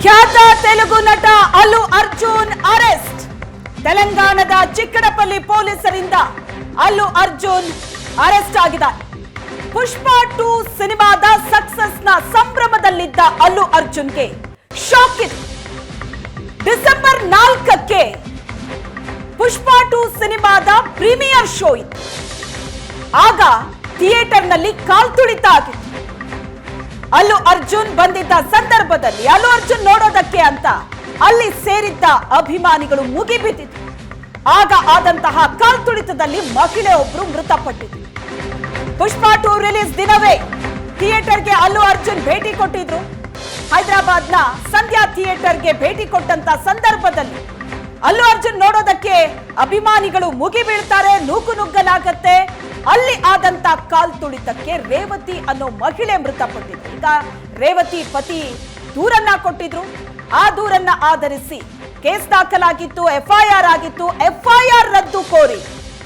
ಖ್ಯಾತ ತೆಲುಗು ನಟ ಅಲ್ಲು ಅರ್ಜುನ್ ಅರೆಸ್ಟ್. ತೆಲಂಗಾಣದ ಚಿಕ್ಕಡಪಲ್ಲಿ ಪೊಲೀಸರಿಂದ ಅಲ್ಲು ಅರ್ಜುನ್ ಅರೆಸ್ಟ್ ಆಗಿದ್ದಾರೆ. ಪುಷ್ಪ 2 ಸಿನಿಮಾದ ಸಕ್ಸಸ್ನ ಸಂಭ್ರಮದಲ್ಲಿದ್ದ ಅಲ್ಲು ಅರ್ಜುನ್ಗೆ ಶಾಕ್ ಇದೆ. ಡಿಸೆಂಬರ್ 4ಕ್ಕೆ ಪುಷ್ಪ 2 ಸಿನಿಮಾದ ಪ್ರೀಮಿಯರ್ ಶೋ ಇತ್ತು. ಆಗ ಥಿಯೇಟರ್ನಲ್ಲಿ ಕಾಲ್ತುಳಿತ ಆಗಿತ್ತು. ಅಲ್ಲು ಅರ್ಜುನ್ ಬಂದಿದ್ದ ಸಂದರ್ಭದಲ್ಲಿ ಅಲ್ಲು ಅರ್ಜುನ್ ನೋಡೋದಕ್ಕೆ ಅಂತ ಅಲ್ಲಿ ಸೇರಿದ್ದ ಅಭಿಮಾನಿಗಳು ಮುಗಿಬಿದ್ದಿದ್ರು. ಆಗ ಆದಂತಹ ಕಾಲ್ತುಳಿತದಲ್ಲಿ ಮಹಿಳೆ ಒಬ್ರು ಮೃತಪಟ್ಟಿದ್ರು. ಪುಷ್ಪ 2 ರಿಲೀಸ್ ದಿನವೇ ಥಿಯೇಟರ್ಗೆ ಅಲ್ಲು ಅರ್ಜುನ್ ಭೇಟಿ ಕೊಟ್ಟಿದ್ರು. ಹೈದರಾಬಾದ್ನ ಸಂಧ್ಯಾ ಥಿಯೇಟರ್ಗೆ ಭೇಟಿ ಕೊಟ್ಟಂತ ಸಂದರ್ಭದಲ್ಲಿ ಅಲ್ಲು ಅರ್ಜುನ್ ನೋಡೋದಕ್ಕೆ ಅಭಿಮಾನಿಗಳು ಮುಗಿ ಬೀಳ್ತಾರೆ, ನೂಕು ನುಗ್ಗಲಾಗತ್ತೆ. ಅಲ್ಲಿ ಆದಂತ ಕಾಲ್ತುಳಿತಕ್ಕೆ ರೇವತಿ ಅನ್ನೋ ಮಹಿಳೆ ಮೃತಪಟ್ಟಿದ್ರು. ಈಗ ರೇವತಿ ಪತಿ ದೂರನ್ನ ಕೊಟ್ಟಿದ್ರು. ಆ ದೂರನ್ನ ಆಧರಿಸಿ ಕೇಸ್ ದಾಖಲಾಗಿತ್ತು, ಎಫ್ಐಆರ್ ಆಗಿತ್ತು. ಎಫ್ಐಆರ್ ರದ್ದು ಕೋರಿ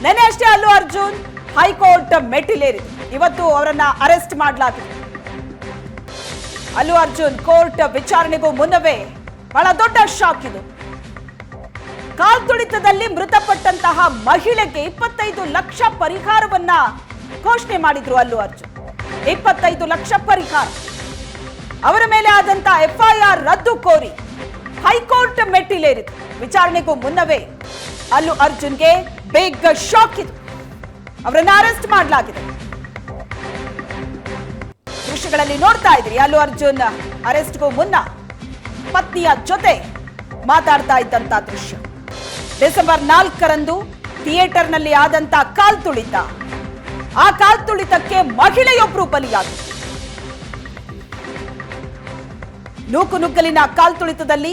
ನೆನೆ ಅಷ್ಟೇ ಅಲ್ಲು ಅರ್ಜುನ್ ಹೈಕೋರ್ಟ್ ಮೆಟ್ಟಿಲೇರಿದ್ರು. ಇವತ್ತು ಅವರನ್ನ ಅರೆಸ್ಟ್ ಮಾಡಲಾಗಿದೆ. ಅಲ್ಲು ಅರ್ಜುನ್ ಕೋರ್ಟ್ ವಿಚಾರಣೆಗೂ ಮುನ್ನವೇ ಬಹಳ ದೊಡ್ಡ ಶಾಕ್ ಇದು. ಕಾಲ್ತುಳಿತದಲ್ಲಿ ಮೃತಪಟ್ಟಂತಹ ಮಹಿಳೆಗೆ 25 ಲಕ್ಷ ಪರಿಹಾರವನ್ನ ಘೋಷಣೆ ಮಾಡಿದ್ರು ಅಲ್ಲು ಅರ್ಜುನ್. 25 ಲಕ್ಷ ಪರಿಹಾರ. ಅವರ ಮೇಲೆ ಆದಂತ ಎಫ್ಐಆರ್ ರದ್ದು ಕೋರಿ ಹೈಕೋರ್ಟ್ ಮೆಟ್ಟಿಲೇರಿತು. ವಿಚಾರಣೆಗೂ ಮುನ್ನವೇ ಅಲ್ಲು ಅರ್ಜುನ್ಗೆ ಬಿಗ್ ಶಾಕ್ ಇದು. ಅವರನ್ನ ಅರೆಸ್ಟ್ ಮಾಡಲಾಗಿದೆ. ದೃಶ್ಯಗಳಲ್ಲಿ ನೋಡ್ತಾ ಇದ್ರಿ ಅಲ್ಲು ಅರ್ಜುನ್ ಅರೆಸ್ಟ್ಗೂ ಮುನ್ನ ಪತ್ನಿಯ ಜೊತೆ ಮಾತಾಡ್ತಾ ಇದ್ದಂತ ದೃಶ್ಯ. ಡಿಸೆಂಬರ್ 4ರಂದು ಥಿಯೇಟರ್ನಲ್ಲಿ ಆದಂತ ಕಾಲ್ತುಳಿತ. ಆ ಕಾಲ್ತುಳಿತಕ್ಕೆ ಮಹಿಳೆಯೊಬ್ಬರು ಬಲಿಯಾದರು. ನೂಕುನುಗ್ಗಲಿನ ಕಾಲ್ತುಳಿತದಲ್ಲಿ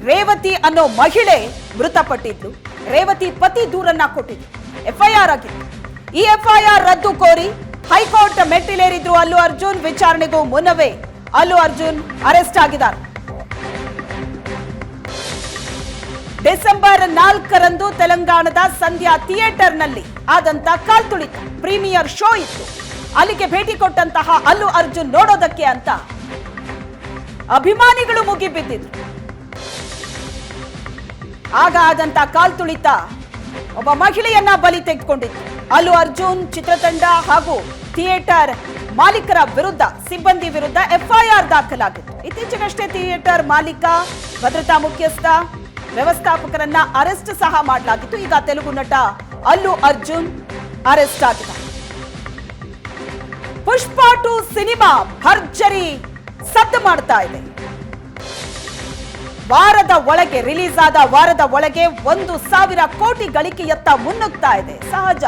ರೇವತಿ ಅನ್ನೋ ಮಹಿಳೆ ಮೃತಪಟ್ಟಿದ್ದು. ರೇವತಿ ಪತಿ ದೂರನ್ನ ಕೊಟ್ಟಿದ್ರು. ಎಫ್ಐಆರ್ ಆಗಿತ್ತು. ಈ ಎಫ್ಐಆರ್ ರದ್ದು ಕೋರಿ ಹೈಕೋರ್ಟ್ ಮೆಟ್ಟಿಲೇರಿದ್ರು ಅಲ್ಲು ಅರ್ಜುನ್. ವಿಚಾರಣೆಗೂ ಮುನ್ನವೇ ಅಲ್ಲು ಅರ್ಜುನ್ ಅರೆಸ್ಟ್ ಆಗಿದ್ದಾರೆ. ಡಿಸೆಂಬರ್ 4ರಂದು ತೆಲಂಗಾಣದ ಸಂಧ್ಯಾ ಥಿಯೇಟರ್ನಲ್ಲಿ ಆದಂತ ಕಾಲ್ತುಳಿತ ಪ್ರೀಮಿಯರ್ ಶೋ ಇತ್ತು. ಅಲ್ಲಿಗೆ ಭೇಟಿ ಕೊಟ್ಟಂತಹ ಅಲ್ಲು ಅರ್ಜುನ್ ನೋಡೋದಕ್ಕೆ ಅಂತ ಅಭಿಮಾನಿಗಳು ಮುಗಿಬಿದ್ದಿದ್ರು. ಆಗ ಆದಂತ ಕಾಲ್ತುಳಿತ ಒಬ್ಬ ಮಹಿಳೆಯನ್ನ ಬಲಿ ತೆಗೆದುಕೊಂಡಿತ್ತು. ಅಲ್ಲು ಅರ್ಜುನ್ ಚಿತ್ರತಂಡ ಹಾಗೂ ಥಿಯೇಟರ್ ಮಾಲೀಕರ ವಿರುದ್ಧ, ಸಿಬ್ಬಂದಿ ವಿರುದ್ಧ ಎಫ್ಐಆರ್ ದಾಖಲಾಗಿತ್ತು. ಇತ್ತೀಚೆಗಷ್ಟೇ ಥಿಯೇಟರ್ ಮಾಲೀಕ, ಭದ್ರತಾ ಮುಖ್ಯಸ್ಥ, ವ್ಯವಸ್ಥಾಪಕರನ್ನ ಅರೆಸ್ಟ್ ಸಹ ಮಾಡಲಾಗಿತ್ತು. ಈಗ ತೆಲುಗು ನಟ ಅಲ್ಲು ಅರ್ಜುನ್ ಅರೆಸ್ಟ್ ಆಗಿದೆ. ಪುಷ್ಪ 2 ಸಿನಿಮಾ ಭರ್ಜರಿ ಸದ್ದು ಮಾಡ್ತಾ ಇದೆ. ವಾರದ ಒಳಗೆ ರಿಲೀಸ್ ಆದ ವಾರದ ಒಳಗೆ 1,000 ಕೋಟಿ ಗಳಿಕೆಯತ್ತ ಮುನ್ನುಗ್ತಾ ಇದೆ. ಸಹಜ,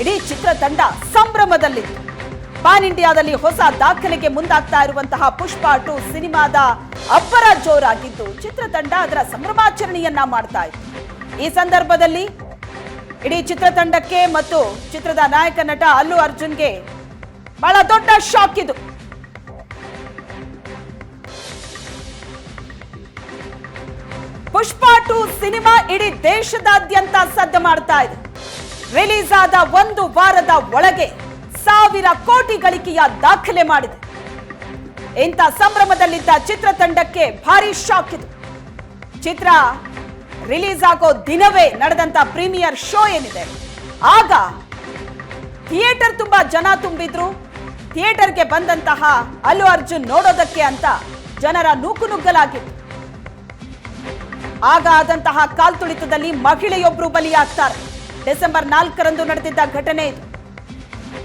ಇಡೀ ಚಿತ್ರತಂಡ ಸಂಭ್ರಮದಲ್ಲಿತ್ತು. ಪಾನ್ ಇಂಡಿಯಾದಲ್ಲಿ ಹೊಸ ದಾಖಲೆಗೆ ಮುಂದಾಗ್ತಾ ಇರುವಂತಹ ಪುಷ್ಪ 2 ಸಿನಿಮಾದ ಅಬ್ಬರ ಜೋರಾಗಿದ್ದು ಚಿತ್ರತಂಡ ಅದರ ಸಂಭ್ರಮಾಚರಣೆಯನ್ನ ಮಾಡ್ತಾ ಇತ್ತು. ಈ ಸಂದರ್ಭದಲ್ಲಿ ಇಡೀ ಚಿತ್ರತಂಡಕ್ಕೆ ಮತ್ತು ಚಿತ್ರದ ನಾಯಕ ನಟ ಅಲ್ಲು ಅರ್ಜುನ್ಗೆ ಬಹಳ ದೊಡ್ಡ ಶಾಕ್ ಇದು. ಪುಷ್ಪ 2 ಸಿನಿಮಾ ಇಡೀ ದೇಶದಾದ್ಯಂತ ಸದ್ದು ಮಾಡ್ತಾ ಇದೆ. ರಿಲೀಸ್ ಆದ 1 ವಾರದ ಒಳಗೆ 1,000 ಕೋಟಿ ಗಳಿಕೆಯ ದಾಖಲೆ ಮಾಡಿದೆ. ಇಂಥ ಸಂಭ್ರಮದಲ್ಲಿದ್ದ ಚಿತ್ರತಂಡಕ್ಕೆ ಭಾರಿ ಶಾಕ್ ಇದು. ಚಿತ್ರ ರಿಲೀಸ್ ಆಗೋ ದಿನವೇ ನಡೆದಂತ ಪ್ರೀಮಿಯರ್ ಶೋ ಏನಿದೆ, ಆಗ ಥಿಯೇಟರ್ ತುಂಬಾ ಜನ ತುಂಬಿದ್ರು. ಥಿಯೇಟರ್ಗೆ ಬಂದಂತಹ ಅಲ್ಲು ಅರ್ಜುನ್ ನೋಡೋದಕ್ಕೆ ಅಂತ ಜನರ ನೂಕುನುಗ್ಗಲಾಗಿತ್ತು. ಆಗ ಆದಂತಹ ಕಾಲ್ತುಳಿತದಲ್ಲಿ ಮಹಿಳೆಯೊಬ್ಬರು ಬಲಿಯಾಗ್ತಾರೆ. ಡಿಸೆಂಬರ್ 4ರಂದು ನಡೆದಿದ್ದ ಘಟನೆ ಇದು.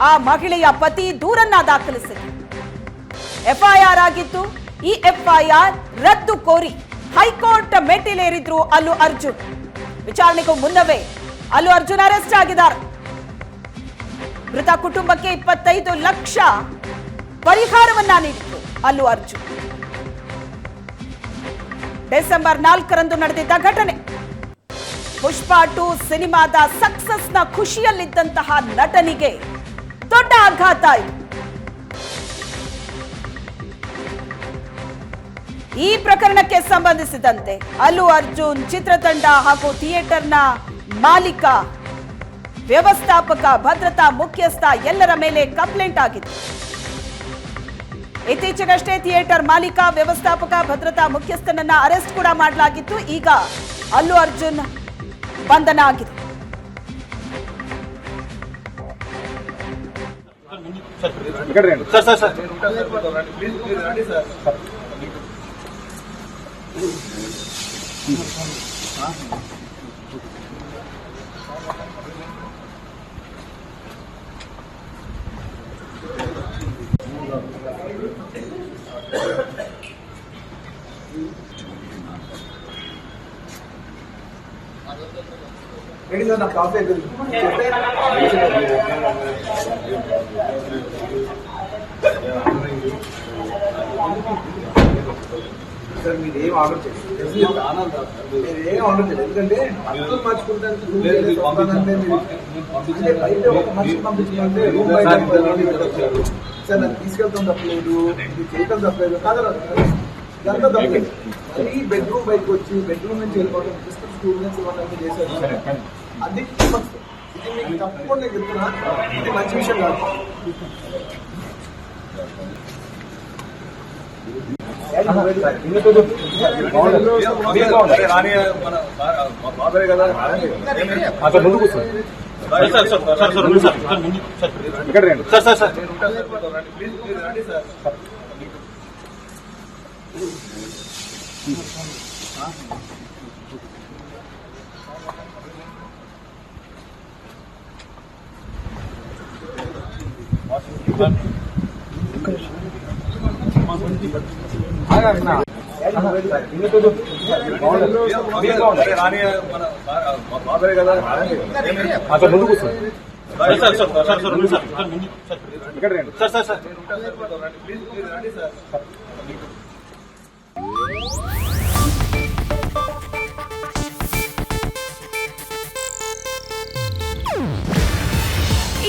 ಆ ಮಹಿಳೆಯ ಪತಿ ದೂರನ್ನ ದಾಖಲಿಸಿದ್ರು. ಎಫ್ಐಆರ್ ಆಗಿತ್ತು. ಈ ಎಫ್ಐಆರ್ ರದ್ದು ಕೋರಿ ಹೈಕೋರ್ಟ್ ಮೆಟ್ಟಿಲೇರಿದ್ರು ಅಲ್ಲು ಅರ್ಜುನ್. ವಿಚಾರಣೆಗೂ ಮುನ್ನವೇ ಅಲ್ಲು ಅರ್ಜುನ್ ಅರೆಸ್ಟ್ ಆಗಿದ್ದಾರೆ. ಮೃತ ಕುಟುಂಬಕ್ಕೆ 25 ಲಕ್ಷ ಪರಿಹಾರವನ್ನ ನೀಡಿದ್ರು ಅಲ್ಲು ಅರ್ಜುನ್. ಡಿಸೆಂಬರ್ 4ರಂದು ನಡೆದಿದ್ದ ಘಟನೆ. ಪುಷ್ಪ 2 ಸಿನಿಮಾದ ಸಕ್ಸಸ್ನ ಖುಷಿಯಲ್ಲಿದ್ದಂತಹ ನಟನಿಗೆ ದೊಡ್ಡ ಆಘಾತ ಇದು. ಈ ಪ್ರಕರಣಕ್ಕೆ ಸಂಬಂಧಿಸಿದಂತೆ ಅಲ್ಲು ಅರ್ಜುನ್ ಚಿತ್ರತಂಡ ಹಾಗೂ ಥಿಯೇಟರ್ನ ಮಾಲೀಕ, ವ್ಯವಸ್ಥಾಪಕ, ಭದ್ರತಾ ಮುಖ್ಯಸ್ಥ ಎಲ್ಲರ ಮೇಲೆ ಕಂಪ್ಲೇಂಟ್ ಆಗಿತ್ತು. ಇತ್ತೀಚೆಗಷ್ಟೇ ಥಿಯೇಟರ್ ಮಾಲೀಕ, ವ್ಯವಸ್ಥಾಪಕ, ಭದ್ರತಾ ಮುಖ್ಯಸ್ಥನನ್ನ ಅರೆಸ್ಟ್ ಕೂಡ ಮಾಡಲಾಗಿತ್ತು. ಈಗ ಅಲ್ಲು ಅರ್ಜುನ್ ಬಂಧನ ಆಗಿದೆ. సార్ మీరు ఏం ఆర్డర్ చేయండి, ఏం ఆర్డర్ చేయండి. ఎందుకంటే అర్థం మార్చుకుంటే బయట ఒక మనిషి పంపించుకుంటే రూమ్ బయట సార్ నాకు తీసుకెళ్తాం తప్పలేదు, ఇది చేయటం తప్పలేదు కాదు, ఇదంతా తప్పలేదు. మళ్ళీ బెడ్రూమ్ బయటకు వచ్చి బెడ్రూమ్ నుంచి వెళ్ళిపోవడం, సిస్టమ్ స్టూడెంట్స్ ఇవన్నీ చేశారు. అది ఇది మీకు తప్పకుండా చెప్తున్నా, ఇది మంచి విషయం కాదు.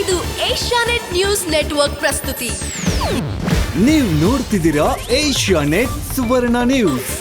ಇದು ಏಷ್ಯಾನೆಟ್ ನ್ಯೂಸ್ ನೆಟ್ವರ್ಕ್ ಪ್ರಸ್ತುತಿ. ನೀವು ನೋಡ್ತಿದ್ದೀರಾ ಏಷ್ಯಾನೆಟ್ ಸುವರ್ಣ ನ್ಯೂಸ್.